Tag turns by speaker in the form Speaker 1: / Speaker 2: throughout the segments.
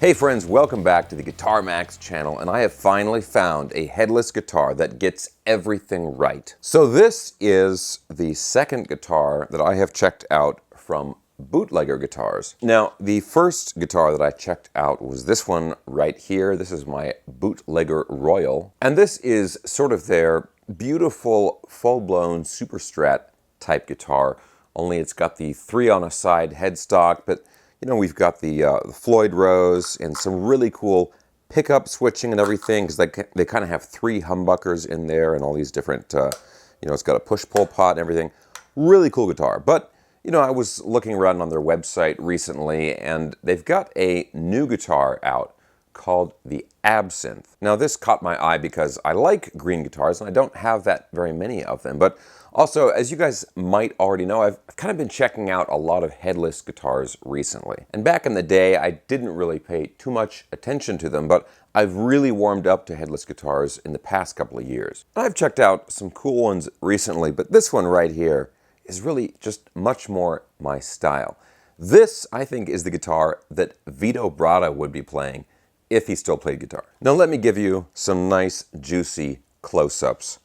Speaker 1: Hey friends, welcome back to the Guitar Max channel, and I have finally found a headless guitar that gets everything right. So this is the second guitar that I have checked out from Bootlegger Guitars. Now, the first guitar that I checked out was this one right here. This is my Bootlegger Royal, and this is sort of their beautiful, full-blown super strat type guitar, only it's got the 3-on-a-side headstock, but you know, we've got the Floyd Rose and some really cool pickup switching and everything, because they kind of have 3 humbuckers in there and all these different, you know, it's got a push-pull pot and everything. Really cool guitar. But, you know, I was looking around on their website recently, and they've got a new guitar out called the Absinthe. Now, this caught my eye because I like green guitars, and I don't have that very many of them. But also, as you guys might already know, I've kind of been checking out a lot of headless guitars recently. And back in the day, I didn't really pay too much attention to them, but I've really warmed up to headless guitars in the past couple of years. I've checked out some cool ones recently, but this one right here is really just much more my style. This, I think, is the guitar that Vito Bratta would be playing if he still played guitar. Now let me give you some nice, juicy close-ups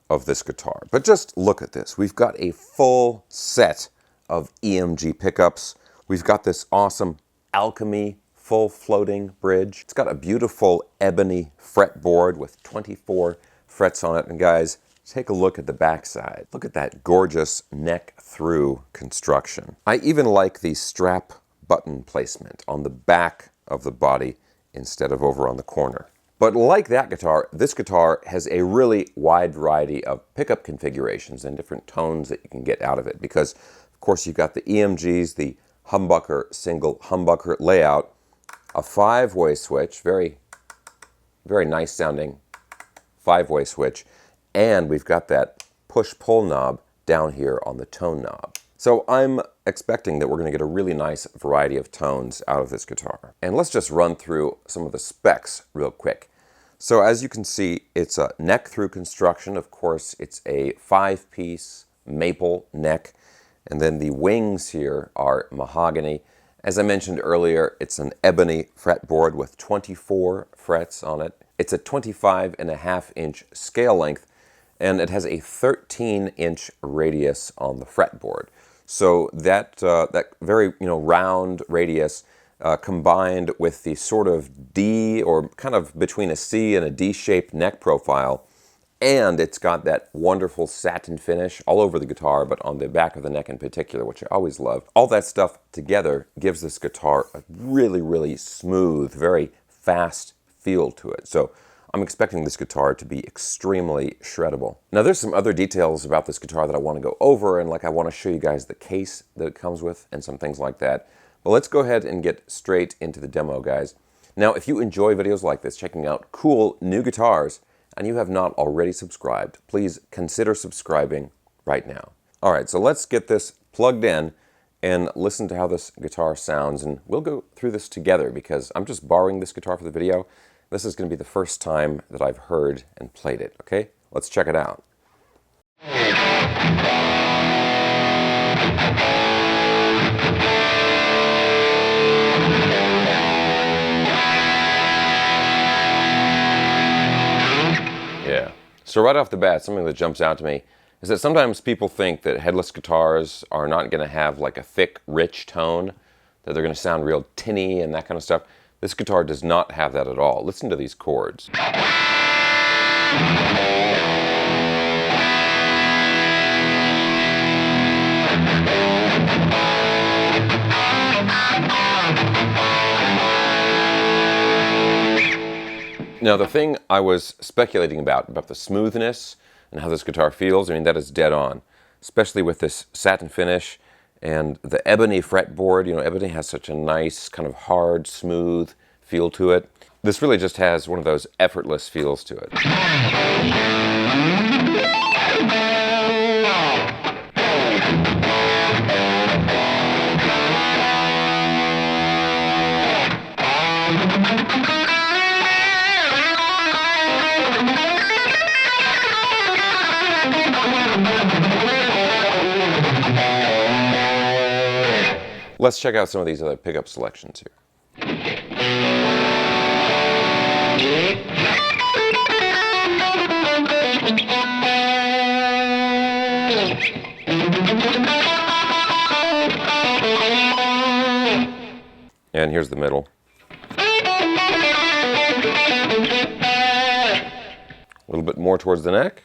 Speaker 1: of this guitar. But just look at this. We've got a full set of EMG pickups. We've got this awesome Alchemy full floating bridge. It's got a beautiful ebony fretboard with 24 frets on it. And guys, take a look at the backside. Look at that gorgeous neck-through construction. I even like the strap button placement on the back of the body instead of over on the corner. But like that guitar, this guitar has a really wide variety of pickup configurations and different tones that you can get out of it, because of course you've got the EMGs, the humbucker, single humbucker layout, a 5-way switch, very nice sounding 5-way switch, and we've got that push-pull knob down here on the tone knob. So I'm expecting that we're going to get a really nice variety of tones out of this guitar. And let's just run through some of the specs real quick. So as you can see, it's a neck-through construction. Of course, it's a 5-piece maple neck. And then the wings here are mahogany. As I mentioned earlier, it's an ebony fretboard with 24 frets on it. It's a 25.5-inch scale length, and it has a 13-inch radius on the fretboard. So that very round radius combined with the sort of D, or kind of between a C and a D-shaped neck profile, and it's got that wonderful satin finish all over the guitar, but on the back of the neck in particular, which I always love. All that stuff together gives this guitar a really, really smooth, very fast feel to it. So I'm expecting this guitar to be extremely shreddable. Now there's some other details about this guitar that I want to go over, and like I want to show you guys the case that it comes with and some things like that. But let's go ahead and get straight into the demo, guys. Now if you enjoy videos like this, checking out cool new guitars, and you have not already subscribed, please consider subscribing right now. Alright, so let's get this plugged in and listen to how this guitar sounds, and we'll go through this together because I'm just borrowing this guitar for the video. This is going to be the first time that I've heard and played it, okay? Let's check it out. Yeah. So right off the bat, something that jumps out to me is that sometimes people think that headless guitars are not going to have like a thick, rich tone, that they're going to sound real tinny and that kind of stuff. This guitar does not have that at all. Listen to these chords. Now the thing I was speculating about the smoothness and how this guitar feels, I mean, that is dead on. Especially with this satin finish and the ebony fretboard. You know, ebony has such a nice kind of hard, smooth feel to it. This really just has one of those effortless feels to it. Let's check out some of these other pickup selections here. And here's the middle. A little bit more towards the neck.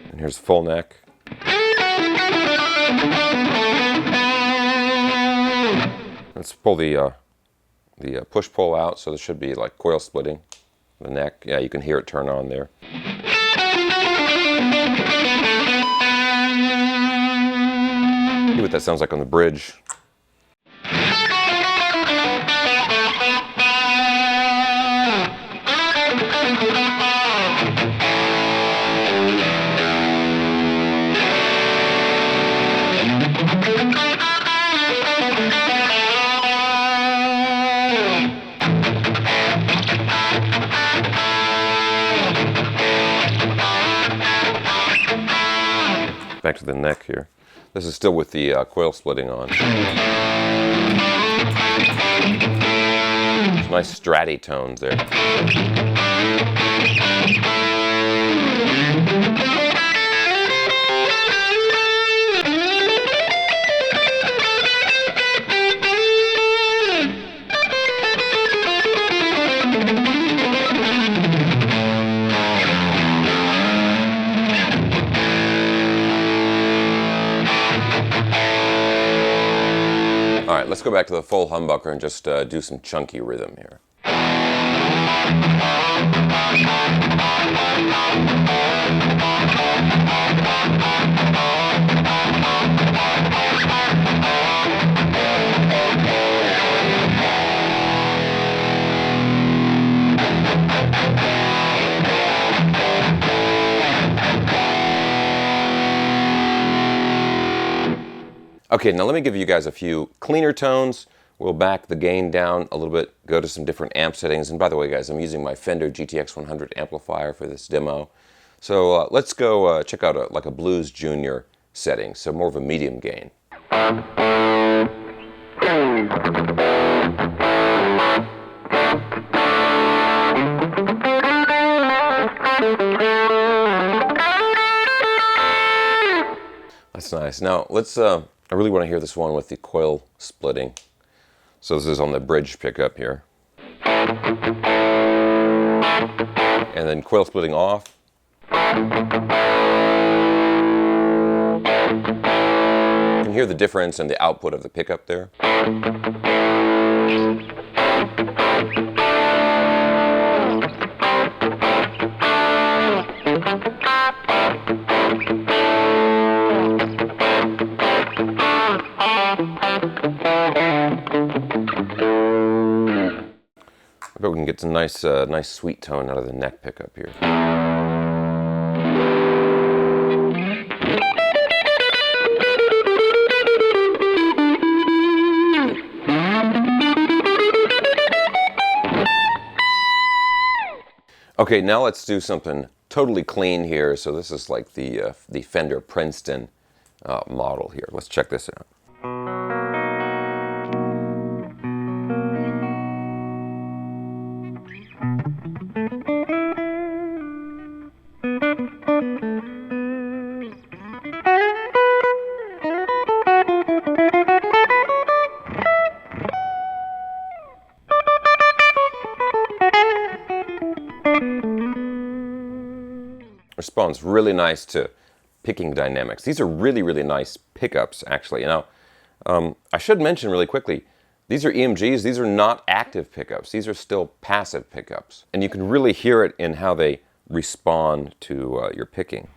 Speaker 1: And here's full neck. Let's pull the push-pull out, so there should be like coil splitting. The neck, yeah, you can hear it turn on there. See what that sounds like on the bridge. Back to the neck here. This is still with the coil splitting on. Nice stratty tones there. All right, let's go back to the full humbucker and just do some chunky rhythm here. Okay, now let me give you guys a few cleaner tones. We'll back the gain down a little bit, go to some different amp settings. And by the way, guys, I'm using my Fender GTX 100 amplifier for this demo. So let's go check out like a Blues Junior setting, so more of a medium gain. That's nice. Now let's I really want to hear this one with the coil splitting. So this is on the bridge pickup here. And then coil splitting off. You can hear the difference in the output of the pickup there. I bet we can get some nice, nice sweet tone out of the neck pickup here. Okay, now let's do something totally clean here. So this is like the Fender Princeton model here. Let's check this out. Responds really nice to picking dynamics. These are really, really nice pickups, actually. Now, I should mention really quickly, these are EMGs. These are not active pickups. These are still passive pickups. And you can really hear it in how they respond to your picking.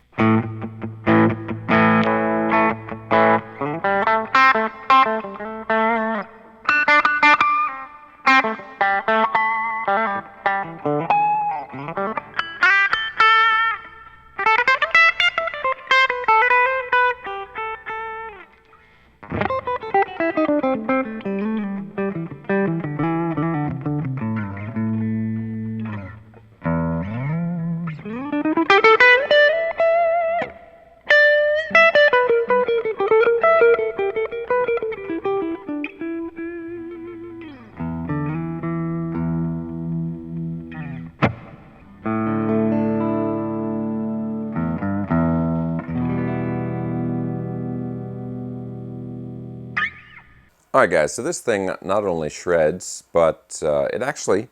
Speaker 1: Alright guys, so this thing not only shreds, but it actually,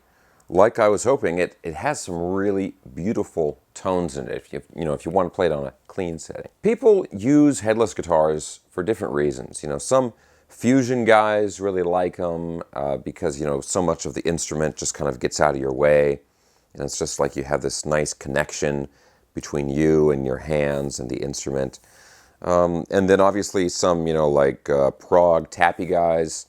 Speaker 1: like I was hoping, it has some really beautiful tones in it if you want to play it on a clean setting. People use headless guitars for different reasons. Some fusion guys really like them because so much of the instrument just kind of gets out of your way, and it's just like you have this nice connection between you and your hands and the instrument. And then obviously some, like prog tappy guys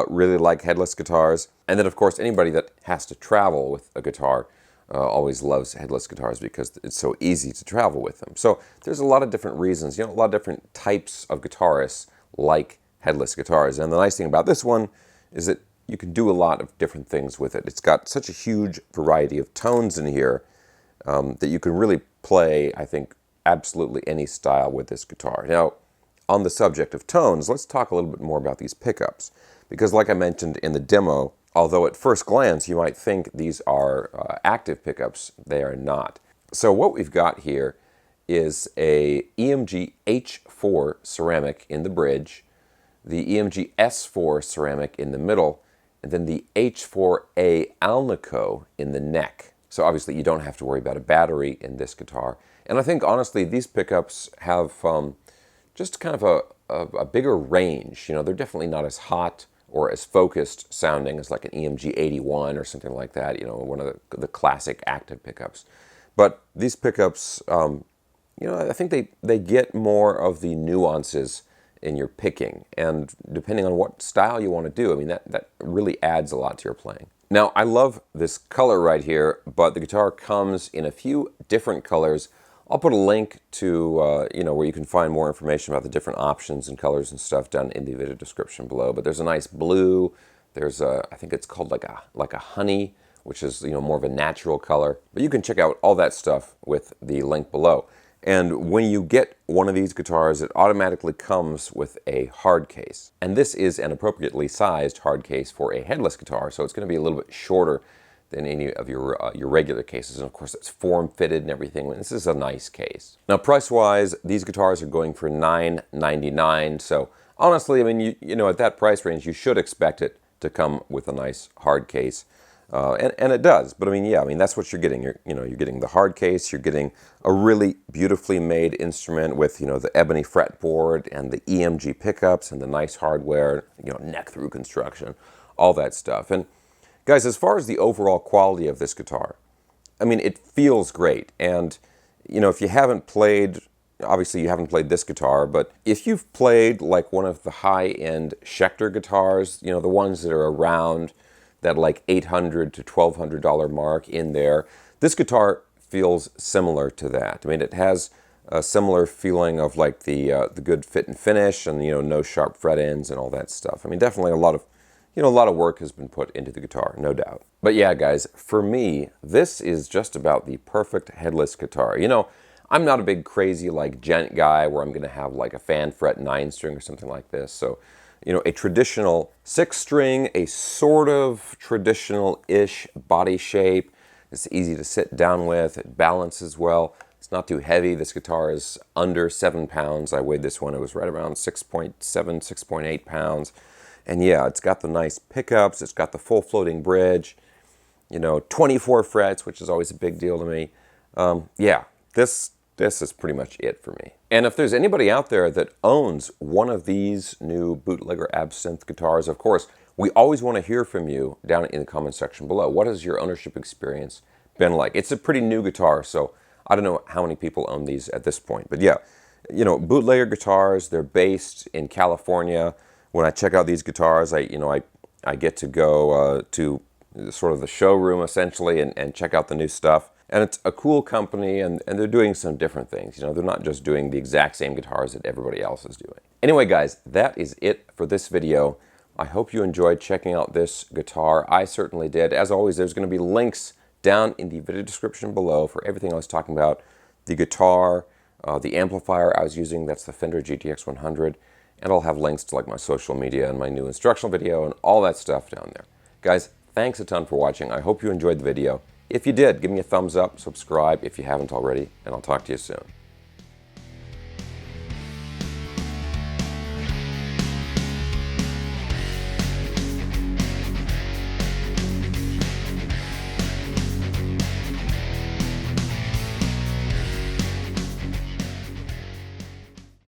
Speaker 1: really like headless guitars. And then of course anybody that has to travel with a guitar always loves headless guitars because it's so easy to travel with them. So there's a lot of different reasons, a lot of different types of guitarists like headless guitars. And the nice thing about this one is that you can do a lot of different things with it. It's got such a huge variety of tones in here that you can really play, I think, absolutely any style with this guitar. Now, on the subject of tones, let's talk a little bit more about these pickups. Because like I mentioned in the demo, although at first glance you might think these are active pickups, they are not. So what we've got here is a EMG H4 ceramic in the bridge, the EMG S4 ceramic in the middle, and then the H4A Alnico in the neck. So obviously you don't have to worry about a battery in this guitar. And I think, honestly, these pickups have just kind of a bigger range. They're definitely not as hot or as focused sounding as like an EMG 81 or something like that, one of the classic active pickups. But these pickups, I think they get more of the nuances in your picking. And depending on what style you want to do, I mean, that really adds a lot to your playing. Now, I love this color right here, but the guitar comes in a few different colors. I'll put a link to where you can find more information about the different options and colors and stuff down in the video description below. But there's a nice blue. There's I think it's called like a honey, which is more of a natural color. But you can check out all that stuff with the link below. And when you get one of these guitars, it automatically comes with a hard case. And this is an appropriately sized hard case for a headless guitar, so it's going to be a little bit shorter than any of your regular cases. And of course it's form-fitted and everything. This is a nice case. Now price-wise, these guitars are going for $9.99. So honestly, I mean, at that price range, you should expect it to come with a nice hard case. And it does. But I mean, that's what you're getting. You're getting the hard case. You're getting a really beautifully made instrument with, the ebony fretboard and the EMG pickups and the nice hardware, neck through construction, all that stuff. And guys, as far as the overall quality of this guitar, I mean, it feels great. And, if you haven't played, obviously you haven't played this guitar, but if you've played like one of the high-end Schecter guitars, the ones that are around that like $800 to $1,200 mark in there, this guitar feels similar to that. I mean, it has a similar feeling of like the good fit and finish and, no sharp fret ends and all that stuff. I mean, definitely a lot of work has been put into the guitar, no doubt. But yeah, guys, for me, this is just about the perfect headless guitar. I'm not a big crazy like gent guy where I'm going to have like a fan fret 9-string or something like this. So, a traditional 6-string, a sort of traditional-ish body shape. It's easy to sit down with. It balances well. It's not too heavy. This guitar is under 7 pounds. I weighed this one. It was right around 6.7, 6.8 pounds. And yeah, it's got the nice pickups, it's got the full floating bridge, 24 frets, which is always a big deal to me. Yeah, this is pretty much it for me. And if there's anybody out there that owns one of these new Bootlegger Absinthe guitars, of course, we always want to hear from you down in the comment section below. What has your ownership experience been like? It's a pretty new guitar, so I don't know how many people own these at this point. But yeah, Bootlegger guitars, they're based in California. When I check out these guitars, I get to go to sort of the showroom essentially and check out the new stuff. And it's a cool company, and they're doing some different things. They're not just doing the exact same guitars that everybody else is doing. Anyway, guys, that is it for this video. I hope you enjoyed checking out this guitar. I certainly did. As always, there's going to be links down in the video description below for everything I was talking about. The guitar, the amplifier I was using, that's the Fender GTX 100. And I'll have links to like my social media and my new instructional video and all that stuff down there. Guys, thanks a ton for watching. I hope you enjoyed the video. If you did, give me a thumbs up, subscribe if you haven't already, and I'll talk to you soon.